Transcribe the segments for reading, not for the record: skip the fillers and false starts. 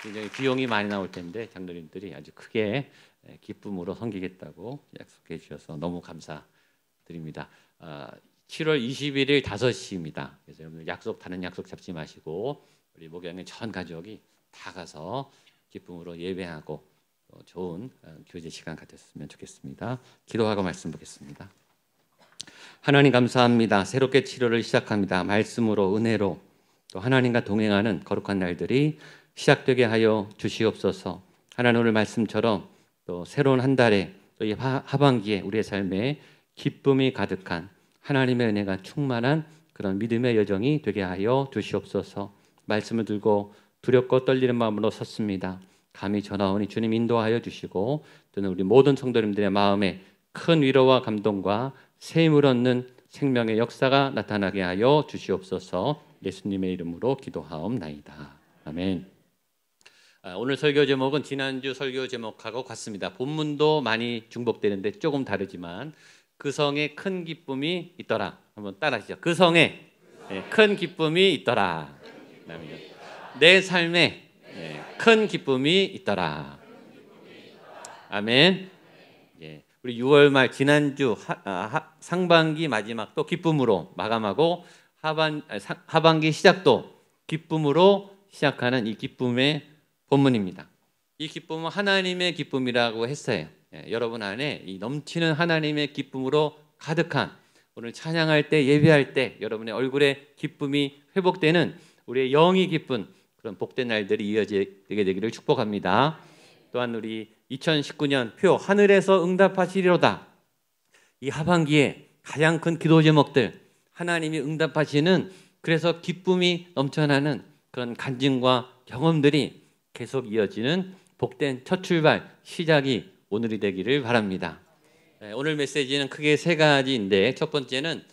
굉장히 비용이 많이 나올 텐데 장로님들이 아주 크게 기쁨으로 섬기겠다고 약속해 주셔서 너무 감사드립니다. 7월 21일 5시입니다. 그래서 여러분 다른 약속 잡지 마시고 우리 목양의 전 가족이 다 가서 기쁨으로 예배하고 좋은 교제 시간 가졌으면 좋겠습니다. 기도하고 말씀 보겠습니다. 하나님 감사합니다. 새롭게 치료를 시작합니다. 말씀으로 은혜로 또 하나님과 동행하는 거룩한 날들이 시작되게 하여 주시옵소서. 하나님 오늘 말씀처럼 또 새로운 한 달에 또 이 하반기에 우리의 삶에 기쁨이 가득한 하나님의 은혜가 충만한 그런 믿음의 여정이 되게 하여 주시옵소서. 말씀을 들고 두렵고 떨리는 마음으로 섰습니다. 감히 전하오니 주님 인도하여 주시고 또는 우리 모든 성도님들의 마음에 큰 위로와 감동과 새 힘을 얻는 생명의 역사가 나타나게 하여 주시옵소서. 예수님의 이름으로 기도하옵나이다. 아멘. 오늘 설교 제목은 지난주 설교 제목하고 같습니다. 본문도 많이 중복되는데 조금 다르지만 그 성에 큰 기쁨이 있더라. 한번 따라하시죠. 그 성에 큰 기쁨이 있더라. 내 삶에 큰 기쁨이 있더라. 아멘. 우리 6월 말 지난주 상반기 마지막 또 기쁨으로 마감하고 하반기 시작도 기쁨으로 시작하는 이 기쁨의 본문입니다. 이 기쁨은 하나님의 기쁨이라고 했어요. 여러분 안에 이 넘치는 하나님의 기쁨으로 가득한 오늘 찬양할 때 예배할 때 여러분의 얼굴에 기쁨이 회복되는 우리의 영이 기쁜 그런 복된 날들이 이어지게 되기를 축복합니다. 또한 우리 2019년 표 하늘에서 응답하시리로다. 이 하반기에 가장 큰 기도 제목들 하나님이 응답하시는 그래서 기쁨이 넘쳐나는 그런 간증과 경험들이 계속 이어지는 복된 첫 출발 시작이 오늘이 되기를 바랍니다. 오늘 메시지는 크게 세 가지인데 첫 번째는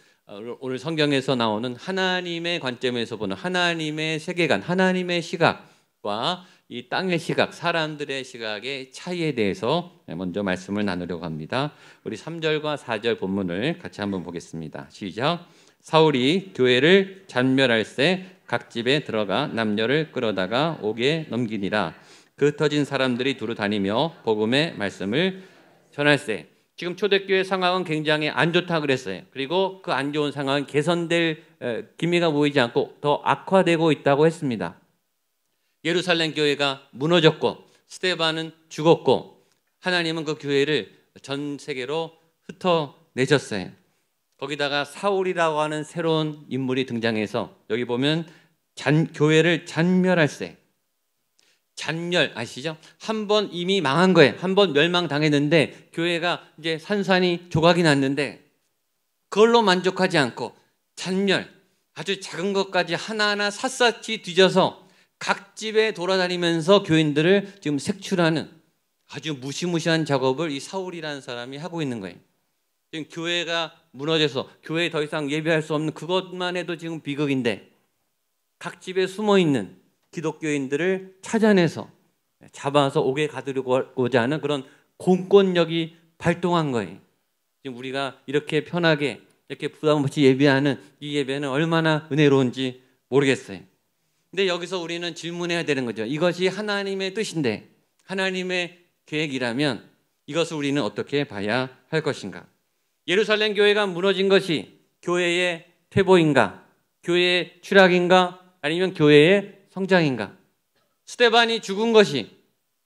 오늘 성경에서 나오는 하나님의 관점에서 보는 하나님의 세계관, 하나님의 시각과 이 땅의 시각, 사람들의 시각의 차이에 대해서 먼저 말씀을 나누려고 합니다. 우리 3절과 4절 본문을 같이 한번 보겠습니다. 시작. 사울이 교회를 잔멸할새 각 집에 들어가 남녀를 끌어다가 옥에 넘기니라. 그 흩어진 사람들이 두루 다니며 복음의 말씀을 전할새. 지금 초대교회 상황은 굉장히 안 좋다 그랬어요. 그리고 그 안 좋은 상황은 개선될 기미가 보이지 않고 더 악화되고 있다고 했습니다. 예루살렘 교회가 무너졌고 스데반은 죽었고 하나님은 그 교회를 전 세계로 흩어내셨어요. 거기다가 사울이라고 하는 새로운 인물이 등장해서 여기 보면 교회를 잔멸할새. 잔멸 아시죠? 한 번 이미 망한 거예요. 한 번 멸망당했는데 교회가 이제 산산이 조각이 났는데 그걸로 만족하지 않고 잔멸, 아주 작은 것까지 하나하나 샅샅이 뒤져서 각 집에 돌아다니면서 교인들을 지금 색출하는 아주 무시무시한 작업을 이 사울이라는 사람이 하고 있는 거예요. 지금 교회가 무너져서 교회에 더 이상 예배할 수 없는 그것만 해도 지금 비극인데 각 집에 숨어있는 기독교인들을 찾아내서 잡아서 옥에 가두려고자 하는 그런 공권력이 발동한 거예요. 지금 우리가 이렇게 편하게 이렇게 부담 없이 예배하는 이 예배는 얼마나 은혜로운지 모르겠어요. 근데 여기서 우리는 질문해야 되는 거죠. 이것이 하나님의 뜻인데 하나님의 계획이라면 이것을 우리는 어떻게 봐야 할 것인가? 예루살렘 교회가 무너진 것이 교회의 퇴보인가? 교회의 추락인가? 아니면 교회의 성장인가? 스데반이 죽은 것이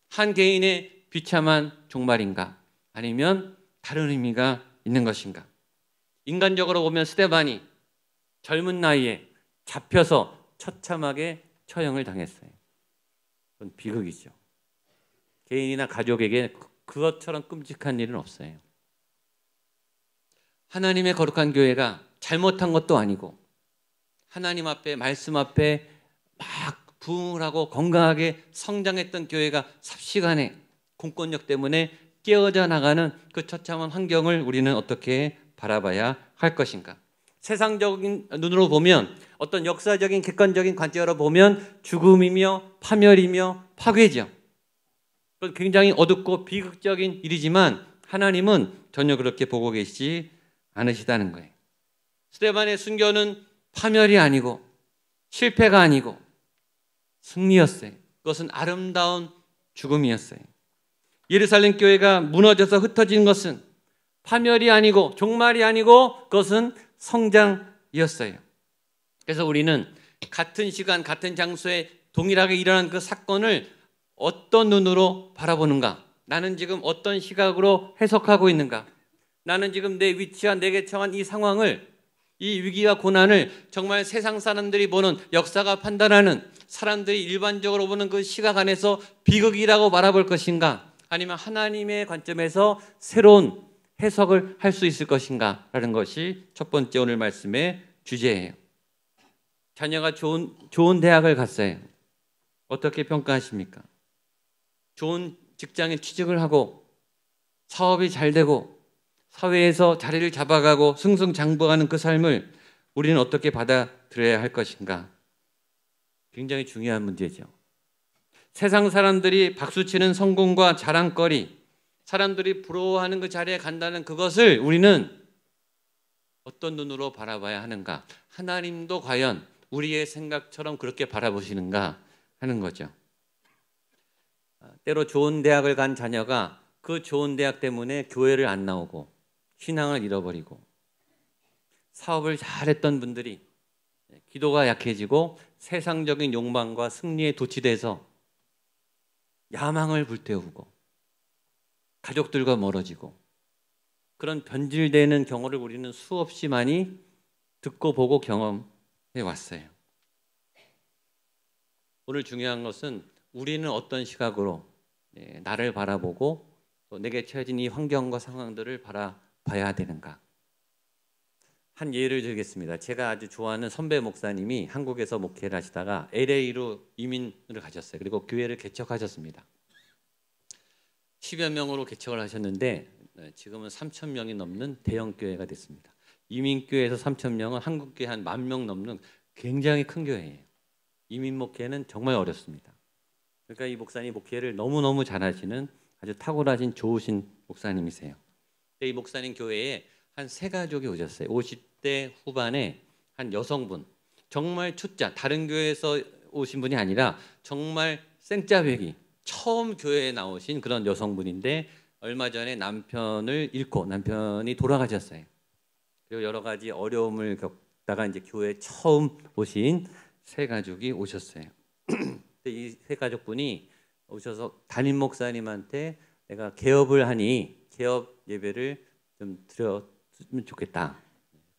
한 개인의 비참한 종말인가? 아니면 다른 의미가 있는 것인가? 인간적으로 보면 스데반이 젊은 나이에 잡혀서 처참하게 처형을 당했어요. 그건 비극이죠. 개인이나 가족에게 그것처럼 끔찍한 일은 없어요. 하나님의 거룩한 교회가 잘못한 것도 아니고 하나님 앞에 말씀 앞에 막 부흥을 하고 건강하게 성장했던 교회가 삽시간에 공권력 때문에 깨어져 나가는 그 처참한 환경을 우리는 어떻게 바라봐야 할 것인가? 세상적인 눈으로 보면 어떤 역사적인 객관적인 관점으로 보면 죽음이며 파멸이며 파괴죠. 그건 굉장히 어둡고 비극적인 일이지만 하나님은 전혀 그렇게 보고 계시지 않으시다는 거예요. 스데반의 순교는 파멸이 아니고 실패가 아니고 승리였어요. 그것은 아름다운 죽음이었어요. 예루살렘 교회가 무너져서 흩어진 것은 파멸이 아니고 종말이 아니고 그것은 성장이었어요. 그래서 우리는 같은 시간 같은 장소에 동일하게 일어난 그 사건을 어떤 눈으로 바라보는가? 나는 지금 어떤 시각으로 해석하고 있는가? 나는 지금 내 위치와 내게 처한 이 상황을, 이 위기와 고난을 정말 세상 사람들이 보는, 역사가 판단하는, 사람들이 일반적으로 보는 그 시각 안에서 비극이라고 바라볼 것인가? 아니면 하나님의 관점에서 새로운 해석을 할 수 있을 것인가? 라는 것이 첫 번째 오늘 말씀의 주제예요. 자녀가 좋은 대학을 갔어요. 어떻게 평가하십니까? 좋은 직장에 취직을 하고 사업이 잘 되고 사회에서 자리를 잡아가고 승승장구하는 그 삶을 우리는 어떻게 받아들여야 할 것인가? 굉장히 중요한 문제죠. 세상 사람들이 박수치는 성공과 자랑거리, 사람들이 부러워하는 그 자리에 간다는 그것을 우리는 어떤 눈으로 바라봐야 하는가? 하나님도 과연 우리의 생각처럼 그렇게 바라보시는가 하는 거죠. 때로 좋은 대학을 간 자녀가 그 좋은 대학 때문에 교회를 안 나오고 신앙을 잃어버리고, 사업을 잘했던 분들이 기도가 약해지고 세상적인 욕망과 승리에 도취돼서 야망을 불태우고 가족들과 멀어지고, 그런 변질되는 경우를 우리는 수없이 많이 듣고 보고 경험해 왔어요. 오늘 중요한 것은 우리는 어떤 시각으로 나를 바라보고 또 내게 처해진 이 환경과 상황들을 바라봐야 되는가. 한 예를 들겠습니다. 제가 아주 좋아하는 선배 목사님이 한국에서 목회를 하시다가 LA로 이민을 가셨어요. 그리고 교회를 개척하셨습니다. 10여 명으로 개척을 하셨는데 지금은 3천 명이 넘는 대형 교회가 됐습니다. 이민교회에서 3천 명은 한국교회 한 10,000명 넘는 굉장히 큰 교회예요. 이민 목회는 정말 어렵습니다. 그러니까 이 목사님 목회를 너무너무 잘하시는 아주 탁월하신 좋으신 목사님이세요. 이 목사님 교회에 한 3가족이 오셨어요. 50대 후반에 한 여성분, 정말 초짜, 다른 교회에서 오신 분이 아니라 정말 생짜배기 처음 교회에 나오신 그런 여성분인데, 얼마 전에 남편을 잃고 남편이 돌아가셨어요. 그리고 여러 가지 어려움을 겪다가 이제 교회에 처음 오신 3가족이 오셨어요. 이 3가족분이 오셔서 담임 목사님한테 내가 개업을 하니 개업 예배를 좀 드렸으면 좋겠다.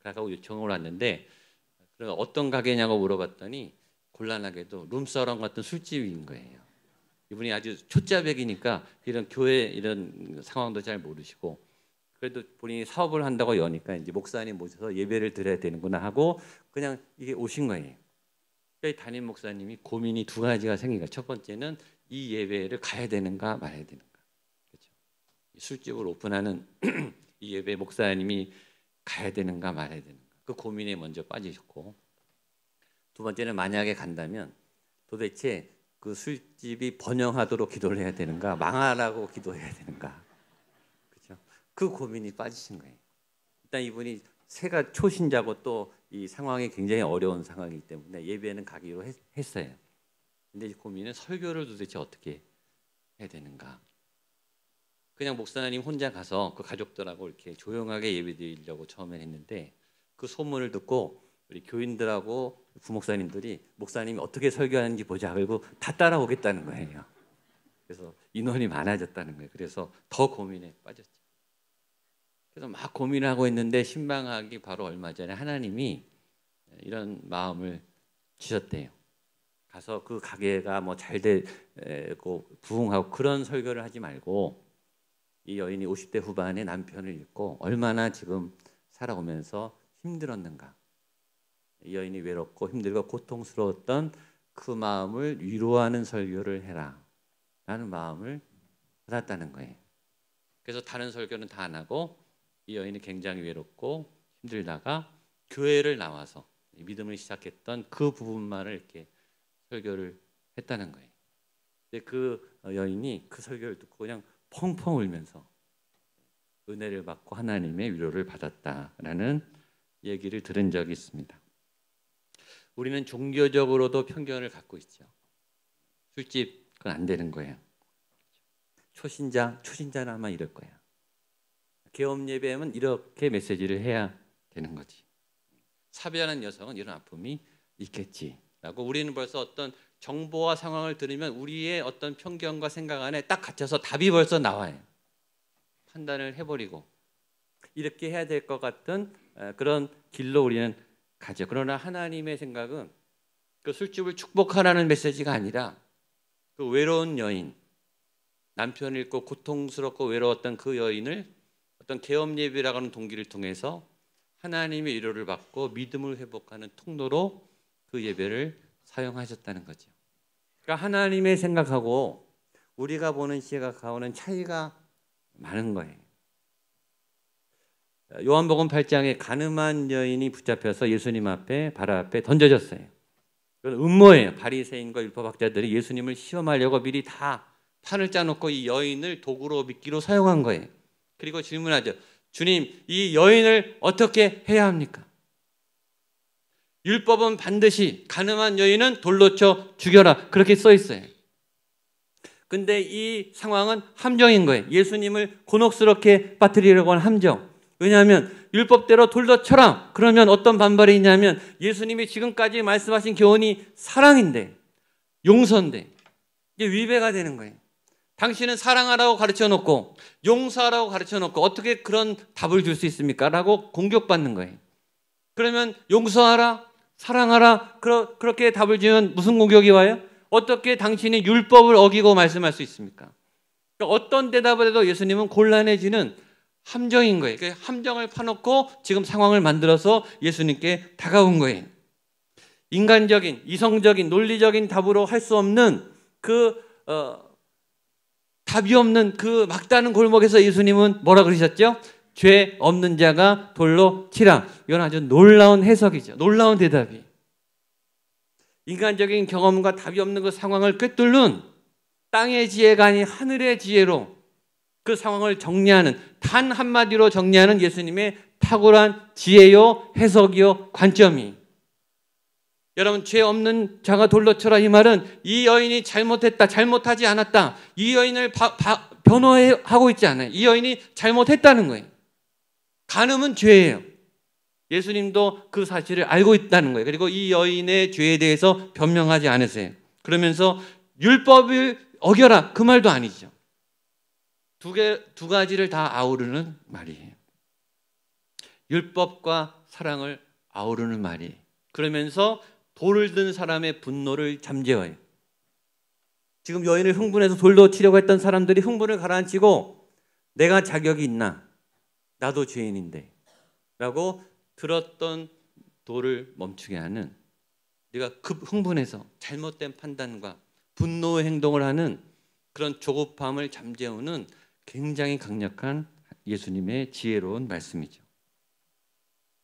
그래서 요청을 왔는데, 어떤 가게냐고 물어봤더니 곤란하게도 룸사롱 같은 술집인 거예요. 이분이 아주 초짜백이니까 이런 교회 이런 상황도 잘 모르시고, 그래도 본인이 사업을 한다고 여니까 이제 목사님 모셔서 예배를 드려야 되는구나 하고 그냥 이게 오신 거예요. 그러니까 담임 목사님이 고민이 2가지가 생긴 거예요. 첫 번째는 이 예배를 가야 되는가 말아야 되는가. 그렇죠? 술집을 오픈하는 이 예배 목사님이 가야 되는가 말아야 되는가. 그 고민에 먼저 빠지셨고, 2번째는 만약에 간다면 도대체 그 술집이 번영하도록 기도를 해야 되는가, 망하라고 기도해야 되는가. 그렇죠? 그 고민이 빠지신 거예요. 일단 이분이 새가 초신자고 또 이 상황이 굉장히 어려운 상황이기 때문에 예배는 가기로 했어요. 근데 이 고민은 설교를 도대체 어떻게 해야 되는가. 그냥 목사님 혼자 가서 그 가족들하고 이렇게 조용하게 예배드리려고 처음에 했는데, 그 소문을 듣고 우리 교인들하고 부목사님들이 목사님이 어떻게 설교하는지 보자 그리고 다 따라오겠다는 거예요. 그래서 인원이 많아졌다는 거예요. 그래서 더 고민에 빠졌죠. 그래서 막 고민하고 있는데 신방하기 바로 얼마 전에 하나님이 이런 마음을 주셨대요. 가서 그 가게가 뭐 잘 되고 부흥하고 그런 설교를 하지 말고, 이 여인이 50대 후반에 남편을 잃고 얼마나 지금 살아오면서 힘들었는가, 이 여인이 외롭고 힘들고 고통스러웠던 그 마음을 위로하는 설교를 해라 라는 마음을 받았다는 거예요. 그래서 다른 설교는 다 안 하고 이 여인이 굉장히 외롭고 힘들다가 교회를 나와서 믿음을 시작했던 그 부분만을 이렇게 설교를 했다는 거예요. 근데 그 여인이 그 설교를 듣고 그냥 펑펑 울면서 은혜를 받고 하나님의 위로를 받았다라는 얘기를 들은 적이 있습니다. 우리는 종교적으로도 편견을 갖고 있죠. 술집 그건 안 되는 거예요. 초신자는 아마 이럴 거야. 계엄 예배하면 이렇게 메시지를 해야 되는 거지. 사별하는 여성은 이런 아픔이 있겠지라고 우리는 벌써 어떤 정보와 상황을 들으면 우리의 어떤 편견과 생각 안에 딱 갇혀서 답이 벌써 나와요. 판단을 해버리고 이렇게 해야 될 것 같은 그런 길로 우리는 가죠. 그러나 하나님의 생각은 그 술집을 축복하라는 메시지가 아니라 그 외로운 여인, 남편을 잃고 고통스럽고 외로웠던 그 여인을 어떤 계엄 예배라고 하는 동기를 통해서 하나님의 위로를 받고 믿음을 회복하는 통로로 그 예배를 사용하셨다는 거죠. 그러니까 하나님의 생각하고 우리가 보는 시각하고는 차이가 많은 거예요. 요한복음 8장에 가늠한 여인이 붙잡혀서 예수님 앞에 발 앞에 던져졌어요. 그건 음모예요. 바리새인과 율법학자들이 예수님을 시험하려고 미리 다 판을 짜놓고 이 여인을 도구로 미끼로 사용한 거예요. 그리고 질문하죠. 주님, 이 여인을 어떻게 해야 합니까? 율법은 반드시 가늠한 여인은 돌로 쳐 죽여라. 그렇게 써 있어요. 근데 이 상황은 함정인 거예요. 예수님을 곤혹스럽게 빠뜨리려고 하는 함정. 왜냐하면 율법대로 돌로 쳐라. 그러면 어떤 반발이 있냐면 예수님이 지금까지 말씀하신 교훈이 사랑인데, 용서인데 이게 위배가 되는 거예요. 당신은 사랑하라고 가르쳐놓고 용서하라고 가르쳐놓고 어떻게 그런 답을 줄 수 있습니까? 라고 공격받는 거예요. 그러면 용서하라, 사랑하라 그렇게 답을 주면 무슨 공격이 와요? 어떻게 당신이 율법을 어기고 말씀할 수 있습니까? 그러니까 어떤 대답을 해도 예수님은 곤란해지는 함정인 거예요. 그 함정을 파놓고 지금 상황을 만들어서 예수님께 다가온 거예요. 인간적인, 이성적인, 논리적인 답으로 할 수 없는 답이 없는 그 막다른 골목에서 예수님은 뭐라 그러셨죠? 죄 없는 자가 돌로 치라. 이건 아주 놀라운 해석이죠. 놀라운 대답이. 인간적인 경험과 답이 없는 그 상황을 꿰뚫는 땅의 지혜가 아닌 하늘의 지혜로 그 상황을 정리하는, 단 한마디로 정리하는 예수님의 탁월한 지혜요, 해석이요, 관점이. 여러분, 죄 없는 자가 돌로 쳐라 이 말은 이 여인이 잘못했다, 잘못하지 않았다, 이 여인을 변호하고 있지 않아요. 이 여인이 잘못했다는 거예요. 간음은 죄예요. 예수님도 그 사실을 알고 있다는 거예요. 그리고 이 여인의 죄에 대해서 변명하지 않으세요. 그러면서 율법을 어겨라 그 말도 아니죠. 두 가지를 다 아우르는 말이에요. 율법과 사랑을 아우르는 말이에요. 그러면서 돌을 든 사람의 분노를 잠재워요. 지금 여인을 흥분해서 돌로 치려고 했던 사람들이 흥분을 가라앉히고 내가 자격이 있나? 나도 죄인인데 라고 들었던 돌을 멈추게 하는, 네가 급 흥분해서 잘못된 판단과 분노의 행동을 하는 그런 조급함을 잠재우는 굉장히 강력한 예수님의 지혜로운 말씀이죠.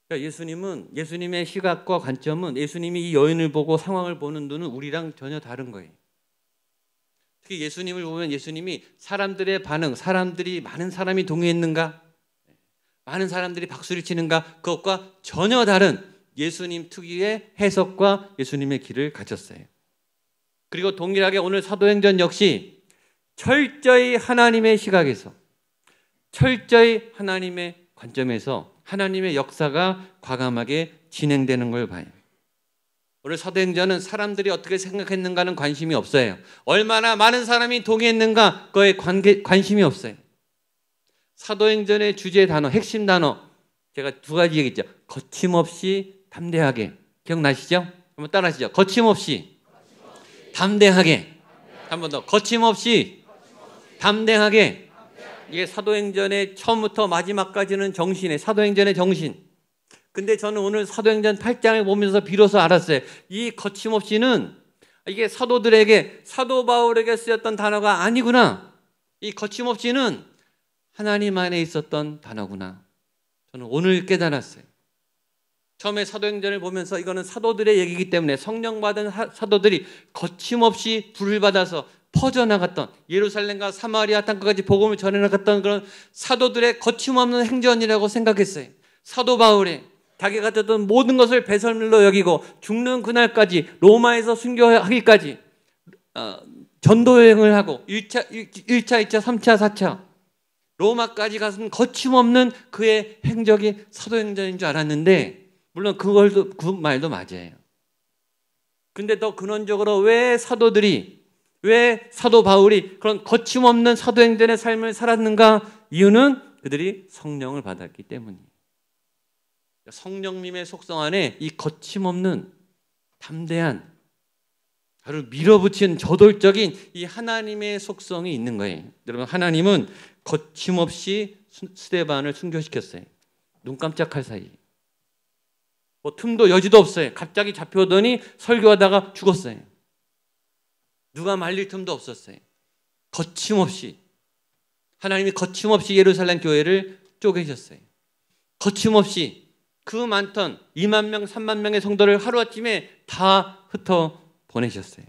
그러니까 예수님의 시각과 관점은, 예수님이 이 여인을 보고 상황을 보는 눈은 우리랑 전혀 다른 거예요. 특히 예수님을 보면 예수님이 사람들의 반응, 많은 사람이 동의했는가? 많은 사람들이 박수를 치는가? 그것과 전혀 다른 예수님 특유의 해석과 예수님의 길을 가졌어요. 그리고 동일하게 오늘 사도행전 역시 철저히 하나님의 시각에서, 철저히 하나님의 관점에서 하나님의 역사가 과감하게 진행되는 걸 봐요. 오늘 사도행전은 사람들이 어떻게 생각했는가는 관심이 없어요. 얼마나 많은 사람이 동의했는가 그거에 관심이 없어요. 사도행전의 주제 단어, 핵심 단어 제가 두 가지 얘기했죠. 거침없이 담대하게. 기억나시죠? 한번 따라하시죠. 거침없이 담대하게. 한 번 더. 거침없이 담대하게. 이게 사도행전의 처음부터 마지막까지는 정신이에요. 사도행전의 정신. 근데 저는 오늘 사도행전 8장을 보면서 비로소 알았어요. 이 거침없이는 이게 사도들에게, 사도 바울에게 쓰였던 단어가 아니구나. 이 거침없이는 하나님 안에 있었던 단어구나. 저는 오늘 깨달았어요. 처음에 사도행전을 보면서 이거는 사도들의 얘기이기 때문에 성령 받은 사도들이 거침없이 불을 받아서 퍼져나갔던, 예루살렘과 사마리아 땅까지 복음을 전해나갔던 그런 사도들의 거침없는 행전이라고 생각했어요. 사도 바울의 자기가 듣던 모든 것을 배설물로 여기고 죽는 그날까지, 로마에서 순교하기까지 전도 여행을 하고 1차, 2차, 3차, 4차 로마까지 가서는 거침없는 그의 행적이 사도행전인 줄 알았는데, 물론 그 말도 맞아요. 근데 더 근원적으로 왜 사도 바울이 그런 거침없는 사도행전의 삶을 살았는가? 이유는 그들이 성령을 받았기 때문이에요. 성령님의 속성 안에 이 거침없는 담대한, 바로 밀어붙인 저돌적인 이 하나님의 속성이 있는 거예요. 여러분, 하나님은 거침없이 스데반을 순교시켰어요. 눈 깜짝할 사이. 뭐 틈도 여지도 없어요. 갑자기 잡혀오더니 설교하다가 죽었어요. 누가 말릴 틈도 없었어요. 거침없이 하나님이 거침없이 예루살렘 교회를 쪼개셨어요. 거침없이 그 많던 2만 명, 3만 명의 성도를 하루아침에 다 흩어 보내셨어요.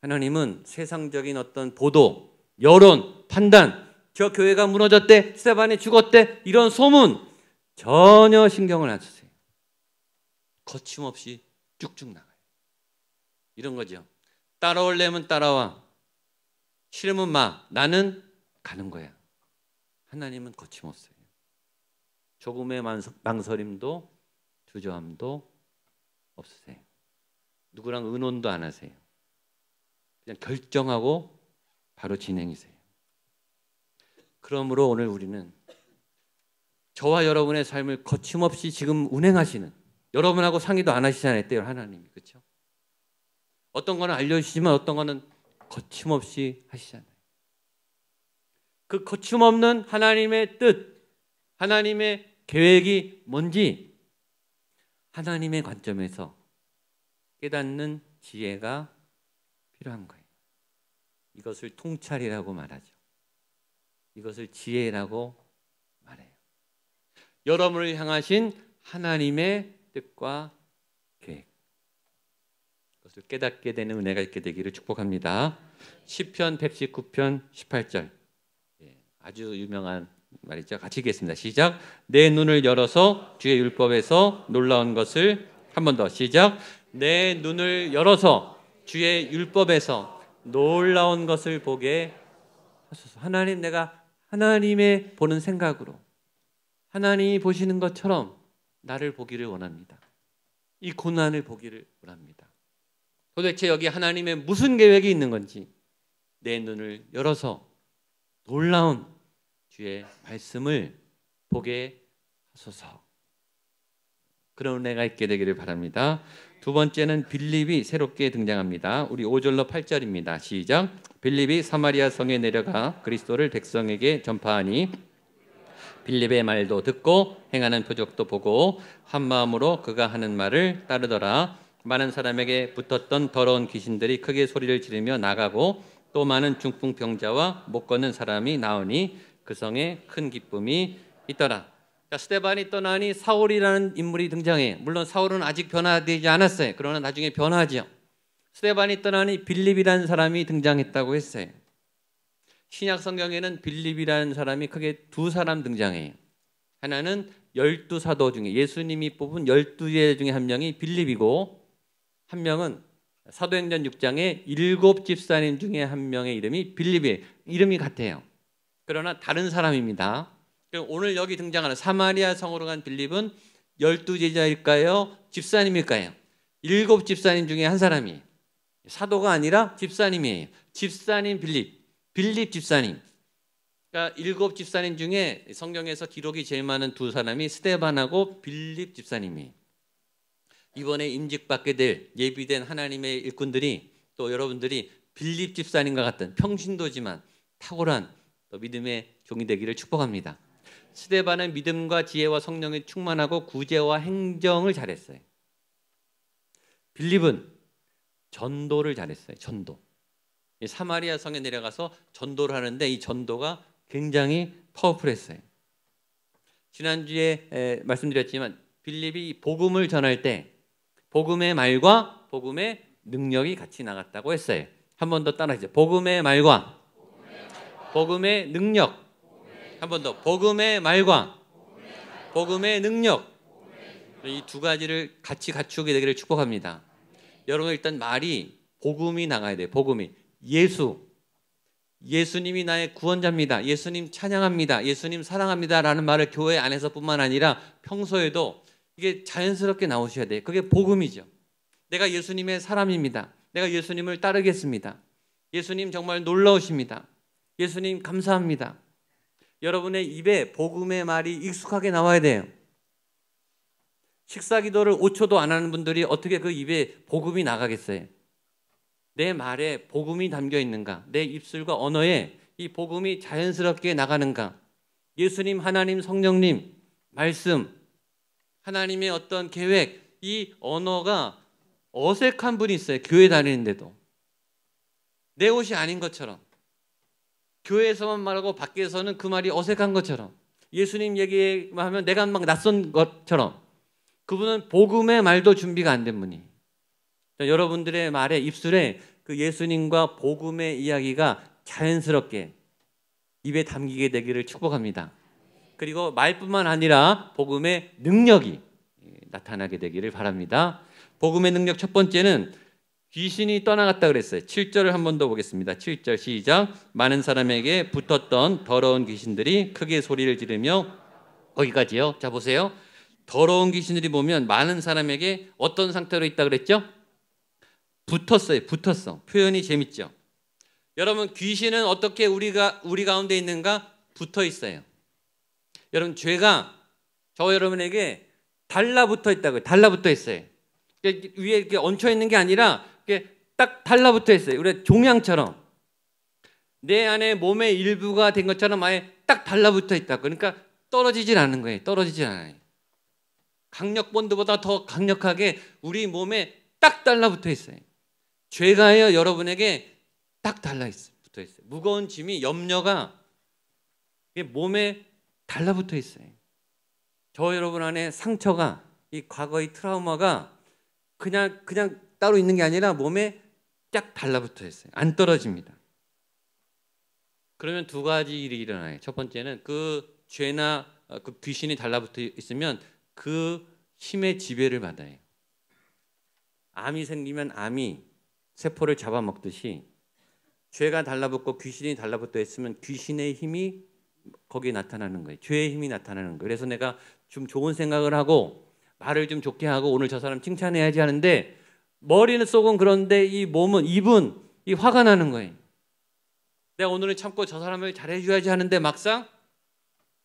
하나님은 세상적인 어떤 보도, 여론, 판단, 저 교회가 무너졌대, 스데반이 죽었대, 이런 소문 전혀 신경을 안 쓰세요. 거침없이 쭉쭉 나가요. 이런 거죠. 따라오려면 따라와, 싫으면 마, 나는 가는 거야. 하나님은 거침없어요. 조금의 망설임도 주저함도 없으세요. 누구랑 의논도 안 하세요. 그냥 결정하고 바로 진행이세요. 그러므로 오늘 우리는 저와 여러분의 삶을 거침없이 지금 운행하시는, 여러분하고 상의도 안 하시잖아요, 때요 하나님이. 그렇죠? 어떤 거는 알려주시지만 어떤 거는 거침없이 하시잖아요. 그 거침없는 하나님의 뜻, 하나님의 계획이 뭔지 하나님의 관점에서 깨닫는 지혜가 필요한 거예요. 이것을 통찰이라고 말하죠. 이것을 지혜라고 말해요. 여러분을 향하신 하나님의 뜻과 계획, 그것을 깨닫게 되는 은혜가 있게 되기를 축복합니다. 시편 119편 18절, 아주 유명한 말이죠. 같이 읽겠습니다. 시작. 내 눈을 열어서 주의 율법에서 놀라운 것을, 한 번 더 시작. 내 눈을 열어서 주의 율법에서 놀라운 것을 보게 하소서. 하나님, 내가 하나님의 보는 생각으로, 하나님이 보시는 것처럼 나를 보기를 원합니다. 이 고난을 보기를 원합니다. 도대체 여기 하나님의 무슨 계획이 있는 건지 내 눈을 열어서 놀라운 주의 말씀을 보게 하소서. 그런 은혜가 있게 되기를 바랍니다. 두 번째는 빌립이 새롭게 등장합니다. 우리 5절로 8절입니다. 시작. 빌립이 사마리아 성에 내려가 그리스도를 백성에게 전파하니 빌립의 말도 듣고 행하는 표적도 보고 한 마음으로 그가 하는 말을 따르더라. 많은 사람에게 붙었던 더러운 귀신들이 크게 소리를 지르며 나가고 또 많은 중풍병자와 못 걷는 사람이 나오니 그 성에 큰 기쁨이 있더라. 스데반이 떠나니 사울이라는 인물이 등장해. 물론 사울은 아직 변화되지 않았어요. 그러나 나중에 변화하죠. 스데반이 떠나니 빌립이라는 사람이 등장했다고 했어요. 신약 성경에는 빌립이라는 사람이 크게 두 사람 등장해요. 하나는 12사도 중에 예수님이 뽑은 12제 중에 한 명이 빌립이고, 한 명은 사도행전 6장에 7 집사님 중에 한 명의 이름이 빌립이에요. 이름이 같아요. 그러나 다른 사람입니다. 오늘 여기 등장하는 사마리아 성으로 간 빌립은 12제자일까요? 집사님일까요? 7 집사님 중에 한 사람이에요. 사도가 아니라 집사님이에요. 집사님 빌립 집사님. 그러니까 7 집사님 중에 성경에서 기록이 제일 많은 두 사람이 스데반하고 빌립 집사님이에요. 이번에 임직받게 될 예비된 하나님의 일꾼들이, 또 여러분들이 빌립 집사님과 같은 평신도지만 탁월한 또 믿음의 종이 되기를 축복합니다. 스데반은 믿음과 지혜와 성령에 충만하고 구제와 행정을 잘했어요. 빌립은 전도를 잘했어요. 전도. 사마리아 성에 내려가서 전도를 하는데 이 전도가 굉장히 파워풀했어요. 지난주에 말씀드렸지만 빌립이 복음을 전할 때 복음의 말과 복음의 능력이 같이 나갔다고 했어요. 한 번 더 따라하시죠. 복음의 말과 복음의 능력. 한 번 더. 복음의 말과 복음의 능력. 이 두 가지를 같이 갖추게 되기를 축복합니다. 여러분, 일단 말이 복음이 나가야 돼요. 복음이. 예수님이 나의 구원자입니다. 예수님 찬양합니다. 예수님 사랑합니다. 라는 말을 교회 안에서뿐만 아니라 평소에도 이게 자연스럽게 나오셔야 돼요. 그게 복음이죠. 내가 예수님의 사람입니다. 내가 예수님을 따르겠습니다. 예수님 정말 놀라우십니다. 예수님 감사합니다. 여러분의 입에 복음의 말이 익숙하게 나와야 돼요. 식사 기도를 5초도 안 하는 분들이 어떻게 그 입에 복음이 나가겠어요? 내 말에 복음이 담겨 있는가? 내 입술과 언어에 이 복음이 자연스럽게 나가는가? 예수님, 하나님, 성령님, 말씀, 하나님의 어떤 계획, 이 언어가 어색한 분이 있어요. 교회 다니는데도. 내 옷이 아닌 것처럼. 교회에서만 말하고 밖에서는 그 말이 어색한 것처럼. 예수님 얘기하면 내가 막 낯선 것처럼. 그분은 복음의 말도 준비가 안 된 분이. 여러분들의 말에 입술에 그 예수님과 복음의 이야기가 자연스럽게 입에 담기게 되기를 축복합니다. 그리고 말뿐만 아니라 복음의 능력이 나타나게 되기를 바랍니다. 복음의 능력 첫 번째는 귀신이 떠나갔다 그랬어요. 7절을 한 번 더 보겠습니다. 7절 시작. 많은 사람에게 붙었던 더러운 귀신들이 크게 소리를 지르며, 거기까지요. 자 보세요. 더러운 귀신들이 보면 많은 사람에게 어떤 상태로 있다 그랬죠? 붙었어요. 붙었어. 표현이 재밌죠? 여러분, 귀신은 어떻게 우리 가운데 있는가? 붙어 있어요. 여러분, 죄가 저 여러분에게 달라붙어 있다고요. 달라붙어 있어요. 위에 이렇게 얹혀 있는 게 아니라 이렇게 딱 달라붙어 있어요. 우리 종양처럼 내 안에 몸의 일부가 된 것처럼 아예 딱 달라붙어 있다. 그러니까 떨어지질 않는 거예요. 떨어지질 않아요. 강력 본드보다 더 강력하게 우리 몸에 딱 달라붙어 있어요. 죄가요, 여러분에게 딱 붙어 있어요. 무거운 짐이, 염려가 몸에 달라붙어 있어요. 저 여러분 안에 상처가, 이 과거의 트라우마가 그냥 따로 있는 게 아니라 몸에 딱 달라붙어 있어요. 안 떨어집니다. 그러면 두 가지 일이 일어나요. 첫 번째는 그 죄나 그 귀신이 달라붙어 있으면 그 힘의 지배를 받아요. 암이 생기면 암이 세포를 잡아먹듯이 죄가 달라붙고 귀신이 달라붙어 있으면 귀신의 힘이 거기에 나타나는 거예요. 죄의 힘이 나타나는 거예요. 그래서 내가 좀 좋은 생각을 하고 말을 좀 좋게 하고 오늘 저 사람 칭찬해야지 하는데 머리는 속은 그런데 이 몸은, 입은 이 화가 나는 거예요. 내가 오늘은 참고 저 사람을 잘해줘야지 하는데 막상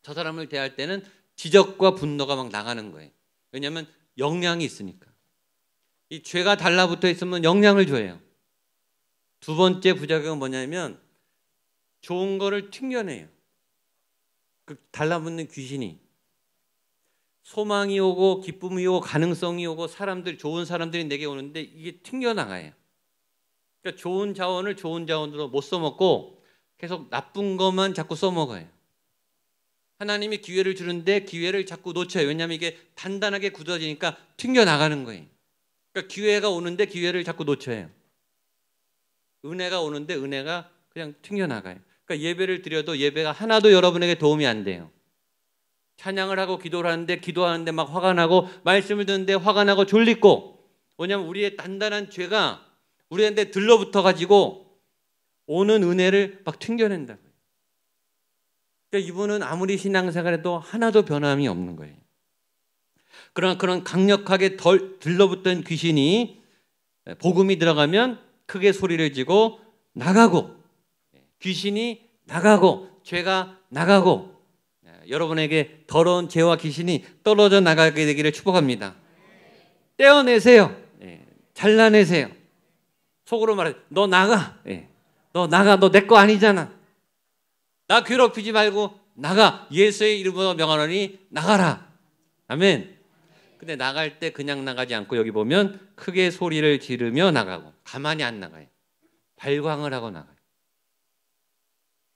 저 사람을 대할 때는 지적과 분노가 막 나가는 거예요. 왜냐하면 영향이 있으니까. 이 죄가 달라붙어 있으면 영향을 줘요. 두 번째 부작용은 뭐냐면 좋은 거를 튕겨내요. 그 달라붙는 귀신이 소망이 오고 기쁨이 오고 가능성이 오고 사람들, 좋은 사람들이 내게 오는데 이게 튕겨나가요. 그러니까 좋은 자원을 좋은 자원으로 못 써먹고 계속 나쁜 것만 자꾸 써먹어요. 하나님이 기회를 주는데 기회를 자꾸 놓쳐요. 왜냐하면 이게 단단하게 굳어지니까 튕겨나가는 거예요. 그러니까 기회가 오는데 기회를 자꾸 놓쳐요. 은혜가 오는데 은혜가 그냥 튕겨나가요. 그러니까 예배를 드려도 예배가 하나도 여러분에게 도움이 안 돼요. 찬양을 하고 기도를 하는데 기도하는데 막 화가 나고 말씀을 듣는데 화가 나고 졸리고, 왜냐하면 우리의 단단한 죄가 우리한테 들러붙어 가지고 오는 은혜를 막 튕겨낸다고요. 그러니까 이분은 아무리 신앙생활해도 하나도 변함이 없는 거예요. 그러나 그런 강력하게 들러붙던 귀신이 복음이 들어가면 크게 소리를 지고 나가고, 귀신이 나가고 죄가 나가고 여러분에게 더러운 죄와 귀신이 떨어져 나가게 되기를 축복합니다. 떼어내세요. 잘라내세요. 속으로 말해, 너 나가. 너 나가. 너 내 거 아니잖아. 나 괴롭히지 말고 나가. 예수의 이름으로 명하노니 나가라. 아멘. 근데 나갈 때 그냥 나가지 않고 여기 보면 크게 소리를 지르며 나가고, 가만히 안 나가요. 발광을 하고 나가요.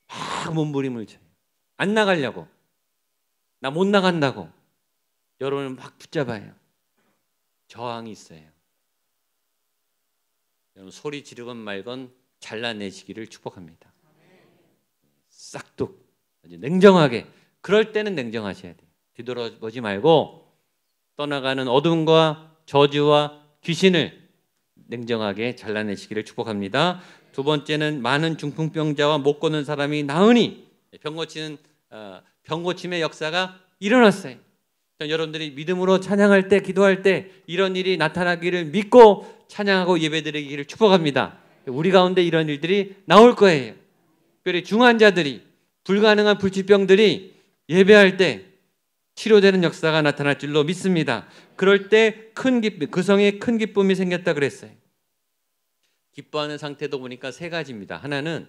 막 몸부림을 쳐요. 안 나가려고. 나 못 나간다고. 여러분을 막 붙잡아요. 저항이 있어요. 여러분 소리 지르건 말건 잘라내시기를 축복합니다. 싹둑 아주 냉정하게. 그럴 때는 냉정하셔야 돼요. 뒤돌아보지 말고 떠나가는 어둠과 저주와 귀신을 냉정하게 잘라내시기를 축복합니다. 두 번째는 많은 중풍병자와 못 걷는 사람이 나으니 병 고침의 역사가 일어났어요. 여러분들이 믿음으로 찬양할 때, 기도할 때 이런 일이 나타나기를 믿고 찬양하고 예배드리기를 축복합니다. 우리 가운데 이런 일들이 나올 거예요. 특별히 중환자들이, 불가능한 불치병들이 예배할 때 치료되는 역사가 나타날 줄로 믿습니다. 그럴 때 큰 기쁨, 그 성에 큰 기쁨이 생겼다 그랬어요. 기뻐하는 상태도 보니까 세 가지입니다. 하나는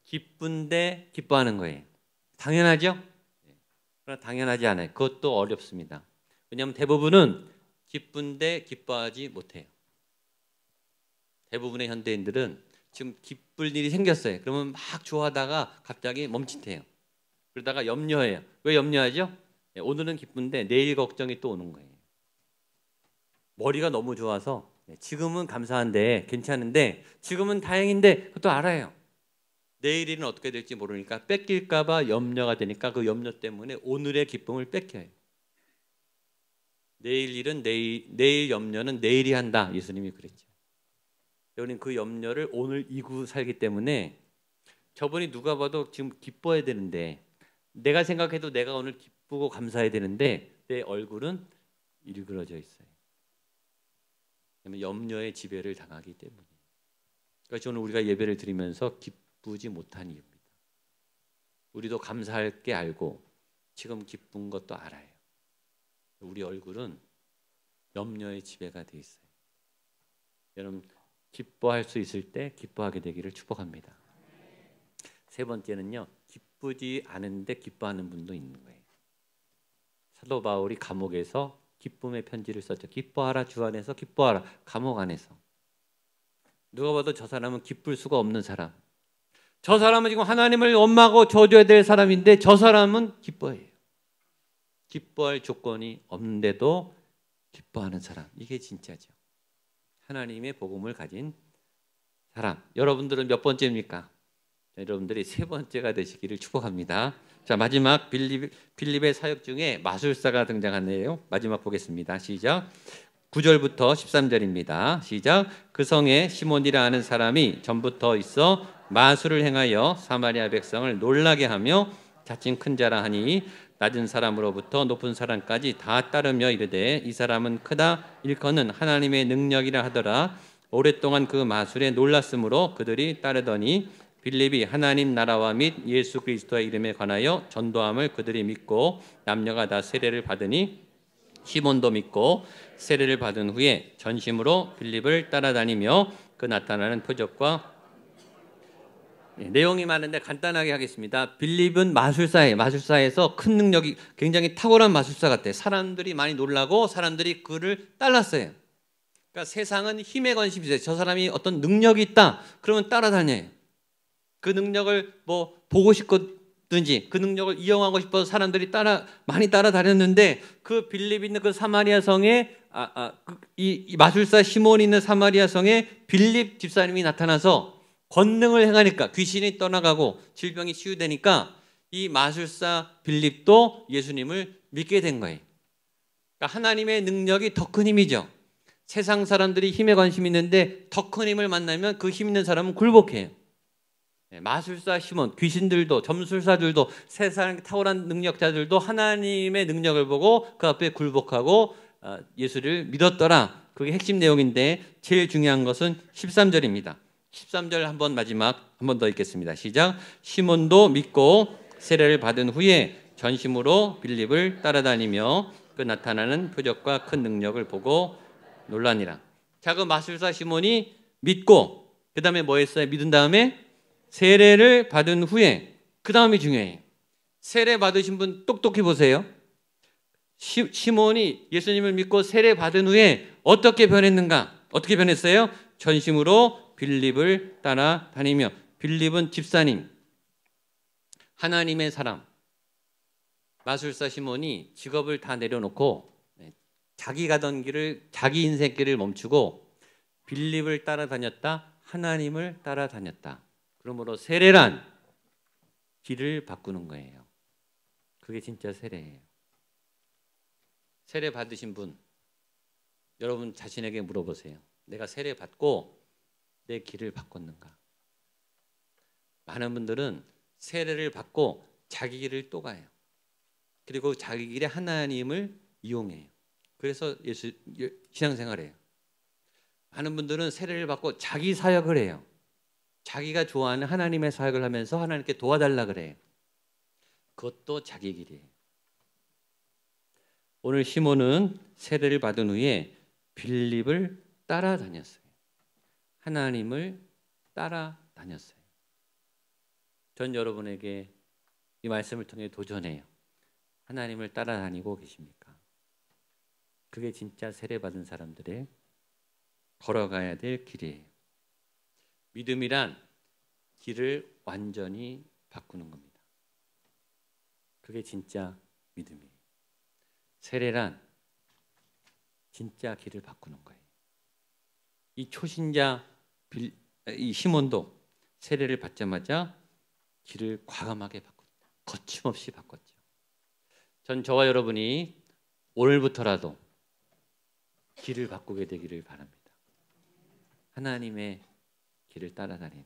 기쁜데 기뻐하는 거예요. 당연하죠? 그러나 당연하지 않아요. 그것도 어렵습니다. 왜냐하면 대부분은 기쁜데 기뻐하지 못해요. 대부분의 현대인들은 지금 기쁠 일이 생겼어요. 그러면 막 좋아하다가 갑자기 멈칫해요. 그러다가 염려해요. 왜 염려하죠? 오늘은 기쁜데 내일 걱정이 또 오는 거예요. 머리가 너무 좋아서 지금은 감사한데 괜찮은데 지금은 다행인데 그것도 알아요. 내일 일은 어떻게 될지 모르니까 뺏길까 봐 염려가 되니까 그 염려 때문에 오늘의 기쁨을 뺏겨요. 내일 일은 내일 염려는 내일이 한다. 예수님이 그랬죠. 우리는 그 염려를 오늘 이고 살기 때문에 저분이 누가 봐도 지금 기뻐야 되는데 내가 생각해도 내가 오늘 기쁘고 감사해야 되는데 내 얼굴은 일그러져 있어요. 염려의 지배를 당하기 때문에. 그러니까 저는 우리가 예배를 드리면서 기쁘지 못한 이유입니다. 우리도 감사할 게 알고 지금 기쁜 것도 알아요. 우리 얼굴은 염려의 지배가 돼 있어요. 여러분 기뻐할 수 있을 때 기뻐하게 되기를 축복합니다. 세 번째는요, 기쁘지 않은데 기뻐하는 분도 있는 거예요. 사도 바울이 감옥에서 기쁨의 편지를 썼죠. 기뻐하라 주 안에서 기뻐하라. 감옥 안에서. 누가 봐도 저 사람은 기쁠 수가 없는 사람. 저 사람은 지금 하나님을 원망하고 저줘야 될 사람인데 저 사람은 기뻐해요. 기뻐할 조건이 없는데도 기뻐하는 사람. 이게 진짜죠. 하나님의 복음을 가진 사람. 여러분들은 몇 번째입니까? 여러분들이 세 번째가 되시기를 축복합니다. 자, 마지막 빌립의 사역 중에 마술사가 등장하네요. 마지막 보겠습니다. 시작. 9절부터 13절입니다. 시작. 그 성에 시몬이라 하는 사람이 전부터 있어 마술을 행하여 사마리아 백성을 놀라게 하며 자칭 큰 자라 하니 낮은 사람으로부터 높은 사람까지 다 따르며 이르되 이 사람은 크다 일컫는 하나님의 능력이라 하더라. 오랫동안 그 마술에 놀랐으므로 그들이 따르더니 빌립이 하나님 나라와 및 예수 그리스도의 이름에 관하여 전도함을 그들이 믿고 남녀가 다 세례를 받으니 시몬도 믿고 세례를 받은 후에 전심으로 빌립을 따라다니며 그 나타나는 표적과 내용이 많은데 간단하게 하겠습니다. 빌립은 마술사예요. 마술사에서 큰 능력이 굉장히 탁월한 마술사 같아요. 사람들이 많이 놀라고 사람들이 그를 따랐어요. 그러니까 세상은 힘에 관심이 있어요. 저 사람이 어떤 능력이 있다. 그러면 따라다녀요. 그 능력을 보고 싶든지 그 능력을 이용하고 싶어서 사람들이 많이 따라다녔는데 그 빌립 있는 그 사마리아 성에 이 마술사 시몬이 있는 사마리아 성에 빌립 집사님이 나타나서 권능을 행하니까 귀신이 떠나가고 질병이 치유되니까 이 마술사 빌립도 예수님을 믿게 된 거예요. 그러니까 하나님의 능력이 더 큰 힘이죠. 세상 사람들이 힘에 관심이 있는데 더 큰 힘을 만나면 그 힘 있는 사람은 굴복해요. 마술사 시몬, 귀신들도 점술사들도 세상 탁월한 능력자들도 하나님의 능력을 보고 그 앞에 굴복하고 예수를 믿었더라. 그게 핵심 내용인데 제일 중요한 것은 13절입니다. 13절 마지막 한 번 더 읽겠습니다. 시작. 시몬도 믿고 세례를 받은 후에 전심으로 빌립을 따라다니며 그 나타나는 표적과 큰 능력을 보고 놀라니라. 자, 그 마술사 시몬이 믿고 그 다음에 뭐 했어요? 믿은 다음에 세례를 받은 후에 그 다음이 중요해요. 세례 받으신 분 똑똑히 보세요. 시몬이 예수님을 믿고 세례 받은 후에 어떻게 변했는가? 어떻게 변했어요? 전심으로 빌립을 따라다니며. 빌립은 집사님, 하나님의 사람. 마술사 시몬이 직업을 다 내려놓고 자기 가던 길을, 자기 인생길을 멈추고 빌립을 따라다녔다. 하나님을 따라다녔다. 그러므로 세례란 길을 바꾸는 거예요. 그게 진짜 세례예요. 세례 받으신 분, 여러분 자신에게 물어보세요. 내가 세례 받고 내 길을 바꿨는가? 많은 분들은 세례를 받고 자기 길을 또 가요. 그리고 자기 길에 하나님을 이용해요. 그래서 신앙생활해요. 많은 분들은 세례를 받고 자기 사역을 해요. 자기가 좋아하는 하나님의 사역을 하면서 하나님께 도와달라 그래요. 그것도 자기 길이에요. 오늘 시몬은 세례를 받은 후에 빌립을 따라다녔어요. 하나님을 따라다녔어요. 전 여러분에게 이 말씀을 통해 도전해요. 하나님을 따라다니고 계십니까? 그게 진짜 세례받은 사람들의 걸어가야 될 길이에요. 믿음이란 길을 완전히 바꾸는 겁니다. 그게 진짜 믿음이에요. 세례란 진짜 길을 바꾸는 거예요. 이 초신자 이 시몬도 세례를 받자마자 길을 과감하게 바꿨다. 거침없이 바꿨죠. 전 저와 여러분이 오늘부터라도 길을 바꾸게 되기를 바랍니다. 하나님의 길을 따라다니는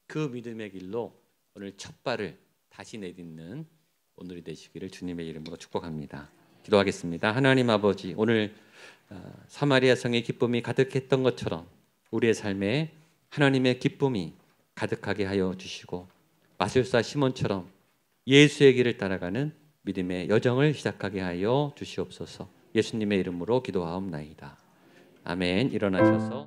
그 믿음의 길로 오늘 첫 발을 다시 내딛는 오늘이 되시기를 주님의 이름으로 축복합니다. 기도하겠습니다. 하나님 아버지, 오늘 사마리아 성의 기쁨이 가득했던 것처럼 우리의 삶에 하나님의 기쁨이 가득하게 하여 주시고 마술사 시몬처럼 예수의 길을 따라가는 믿음의 여정을 시작하게 하여 주시옵소서. 예수님의 이름으로 기도하옵나이다. 아멘. 일어나셔서